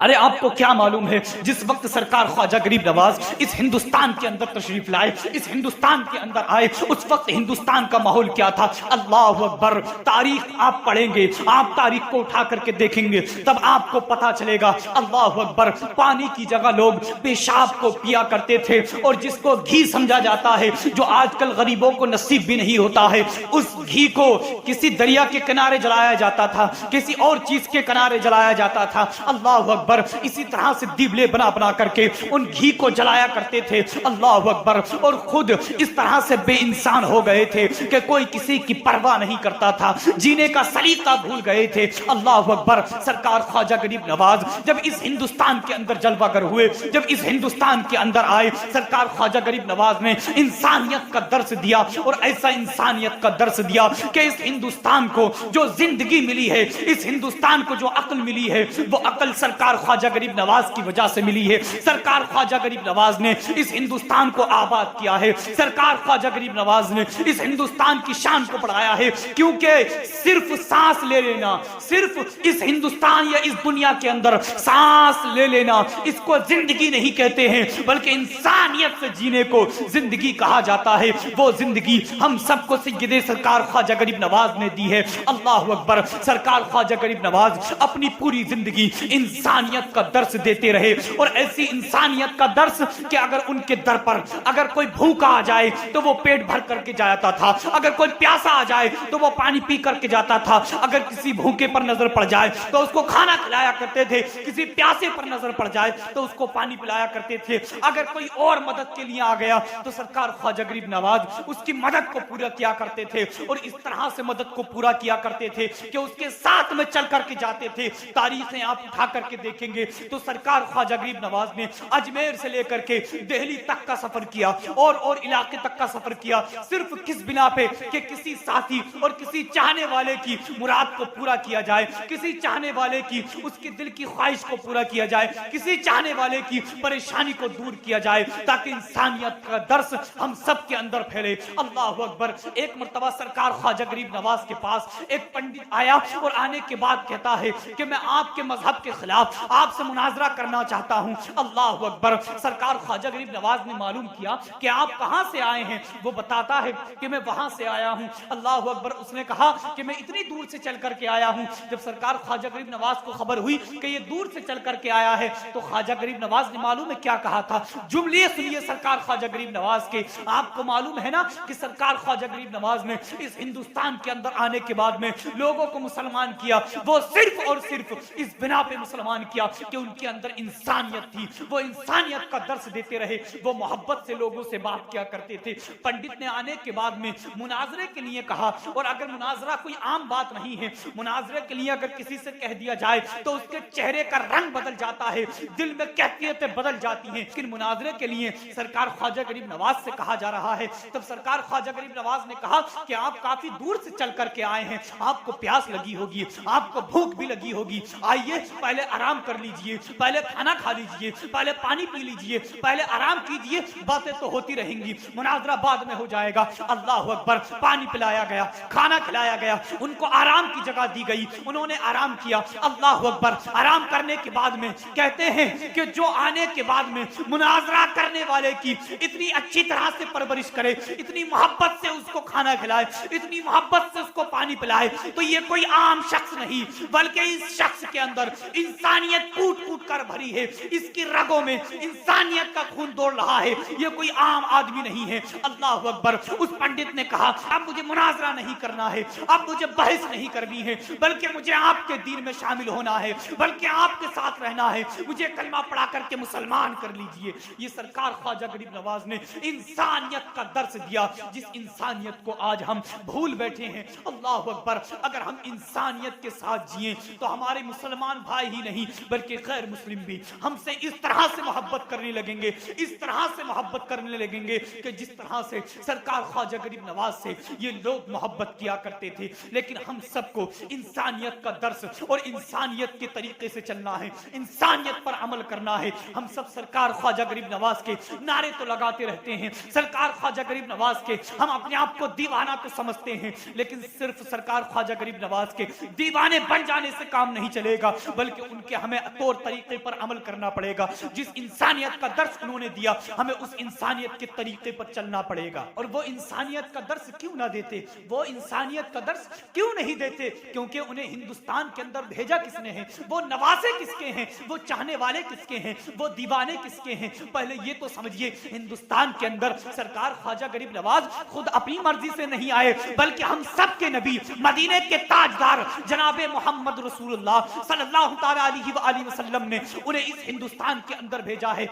अरे आपको क्या मालूम है, जिस वक्त सरकार ख्वाजा गरीब नवाज इस हिंदुस्तान के अंदर तशरीफ लाए, इस हिंदुस्तान के अंदर आए, उस वक्त हिंदुस्तान का माहौल क्या था? अल्लाह अकबर। तारीख आप पढ़ेंगे, आप तारीख को उठा करके देखेंगे, तब आपको पता चलेगा। अल्लाह अकबर। पानी की जगह लोग पेशाब को पिया करते थे, और जिसको घी समझा जाता है, जो आजकल गरीबों को नसीब भी नहीं होता है, उस घी को किसी दरिया के किनारे जलाया जाता था, किसी और चीज के किनारे जलाया जाता था। अल्लाह अकबर। इसी तरह से दीवले बना बना करके उन घी को जलाया करते थे। अल्लाह अकबर। और खुद इस तरह से बेइंसान हो गए थे कि कोई किसी की परवाह नहीं करता था, जीने का सलीका भूल गए थे। अल्लाह अकबर। सरकार ख्वाजा गरीब नवाज जब इस हिंदुस्तान के अंदर जलवागर हुए, जब इस हिंदुस्तान के अंदर आए, सरकार ख्वाजा गरीब नवाज ने इंसानियत का दर्स दिया, और ऐसा इंसानियत का दर्स दिया कि इस हिंदुस्तान को जो जिंदगी मिली है, इस हिंदुस्तान को जो अक्ल मिली है, वो अक्ल सरकार ख्वाजा गरीब नवाज की वजह से मिली है। सरकार ख्वाजा गरीब नवाज ने इस हिंदुस्तान को आबाद किया है। सरकार ख्वाजा गरीब नवाज ने इस हिंदुस्तान की शान को बढ़ाया है, क्योंकि सिर्फ सांस ले लेना, सिर्फ इस हिंदुस्तान या इस दुनिया के अंदर सांस ले लेना, इसको जिंदगी नहीं कहते हैं, बल्कि इंसानियत से जीने को जिंदगी कहा जाता है। वो जिंदगी हम सबको सैयदे सरकार ख्वाजा गरीब नवाज ने दी है। अल्लाह अकबर। सरकार ख्वाजा गरीब नवाज अपनी पूरी जिंदगी इंसानियत का दर्स देते रहे, और ऐसी इंसानियत का दर्स कि अगर उनके दर पर अगर कोई भूखा आ जाए तो वो पेट भर करके जाता था, अगर कोई प्यासा आ जाए तो वो पानी पी करके जाता था, अगर किसी भूखे पर नजर पड़ जाए तो उसको खाना खिलाया करते थे, किसी प्यासे पर नजर पड़ जाए तो उसको पानी पिलाया करते थे, अगर कोई और मदद के लिए आ गया तो सरकार ख्वाजा गरीब नवाज उसकी मदद को पूरा किया करते थे, और इस तरह से मदद को पूरा किया करते थे कि उसके साथ में चल करके जाते थे। तारीखें आप उठा करके देखेंगे तो सरकार ख्वाजा गरीब नवाज ने अजमेर से लेकर के दिल्ली तक का सफर किया, और इलाके तक का सफर किया, सिर्फ किस बिना पे कि किसी साथी और किसी चाहने वाले की मुराद को पूरा किया जाए, किसी चाहने वाले की उसके दिल की ख्वाहिश को पूरा किया जाए, किसी चाहने वाले की परेशानी को दूर किया जाए, ताकि इंसानियत का दर्स हम सब के अंदर फैले। अल्लाह अकबर। एक मर्तबा सरकार ख्वाजा गरीब नवाज के पास एक पंडित आया, और आने के बाद कहता है कि मैं आपके मजहब के खिलाफ आपसे मुनाजरा करना चाहता हूं। अल्लाह अकबर। सरकार ख्वाजा गरीब नवाज ने मालूम किया कि आप कहां से आए हैं, वो बताता है कि मैं वहां से आया हूं। अल्लाह अकबर। उसने कहा कि मैं इतनी दूर से चल करके आया हूं। जब सरकार ख्वाजा गरीब नवाज को खबर हुई कि ये दूर से चल करके आया है, तो ख्वाजा गरीब नवाज ने मालूम है क्या कहा था? जुमले सुनिए सरकार ख्वाजा गरीब नवाज के। आपको मालूम है ना कि सरकार ख्वाजा गरीब नवाज ने इस हिंदुस्तान के अंदर आने के बाद में लोगों को मुसलमान किया। वो सिर्फ और सिर्फ इस बिना पे मुसलमान किया कि उनके अंदर इंसानियत थी, वो इंसानियत का दर्स देते रहे, वो मोहब्बत से लोगों से बात किया करते थे। पंडित ने आने के बाद में मुनाजरे के लिए कहा, और अगर मुनाजरा कोई आम बात नहीं है, मुनाजरे के लिए अगर किसी से कह दिया जाए तो उसके चेहरे का रंग बदल जाता है, दिल में कैफियतें बदल जाती हैं, लेकिन मुनाजरे के लिए सरकार ख्वाजा गरीब नवाज से कहा जा रहा है। तब सरकार ख्वाजा गरीब नवाज ने कहा कि आप काफी दूर से चल करके आए हैं, आपको प्यास लगी होगी, आपको भूख भी लगी होगी, आइए पहले आराम कर लीजिए, पहले खाना खा लीजिए, पहले पानी पी लीजिए, पहले आराम कीजिए, बातें तो होती रहेंगी, मुनाजरा बाद में हो जाएगा। अल्लाह अकबर। पानी पिलाया गया, खाना खिलाया गया, उनको आराम की जगह दी गई, उन्होंने आराम किया। अल्लाह अकबर। आराम करने के बाद में कहते हैं कि जो आने के बाद में मुनाजरा करने वाले की इतनी अच्छी तरह से परवरिश करे, इतनी मोहब्बत से उसको खाना खिलाए, इतनी मोहब्बत से उसको पानी पिलाए, तो ये कोई आम शख्स नहीं, बल्कि इस शख्स के अंदर इंसानियत कूट कूट कर भरी है, इसकी रगों में इंसानियत का खून दौड़ रहा है, ये कोई आम आदमी नहीं है। अल्लाह अकबर। उस पंडित ने कहा अब मुझे मुनाजरा नहीं करना है, अब मुझे बहस नहीं करनी है, बल्कि मुझे आपके दीन में शामिल होना है, बल्कि आपके साथ रहना है, मुझे कलमा पढ़ा करके मुसलमान कर लीजिए। ये सरकार ख्वाजा गरीब नवाज ने इंसानियत का दर्स दिया, जिस इंसानियत को आज हम भूल बैठे हैं। अल्लाह अकबर। अगर हम इंसानियत के साथ जिए तो हमारे मुसलमान भाई ही नहीं बल्कि गैर मुस्लिम भी हमसे इस तरह से मोहब्बत करने लगेंगे, इस तरह से मोहब्बत करने लगेंगे कि जिस तरह से सरकार ख्वाजा गरीब नवाज से ये लोग मोहब्बत किया करते थे। लेकिन हम सबको इंसानियत का दर्स और इंसानियत के तरीके से चलना है, इंसानियत पर अमल करना है। हम सब सरकार ख्वाजा गरीब नवाज के नारे तो लगाते रहते हैं, सरकार ख्वाजा गरीब नवाज के हम अपने आप को दीवाना तो समझते हैं, लेकिन सिर्फ सरकार ख्वाजा गरीब नवाज के दीवाने बन जाने से काम नहीं चलेगा, बल्कि उनके हमें हमें तौर तरीके पर अमल करना पड़ेगा। जिस इंसानियत का दर्स उन्होंने दिया, हमें उस इंसानियत के तरीके पर चलना पड़ेगा। और वो इंसानियत का दर्स क्यों ना देते, वो इंसानियत का दर्स क्यों नहीं देते? क्योंकि उन्हें हिंदुस्तान के अंदर भेजा किसने है, वो नवासे किसके हैं, वो चाहने वाले किसके हैं, वो दीवाने किसके हैं? पहले ये तो समझिए, हिंदुस्तान के अंदर सरकार ख्वाजा गरीब नवाज खुद अपनी मर्जी से नहीं आए, बल्कि हम सब के नबी, मदीने के ताजदार जनाबे मोहम्मद रसूलुल्लाह सल्लल्लाहु तआला अलैहि वसल्लम ने उन्हें इस हिंदुस्तान के अंदर भेजा है।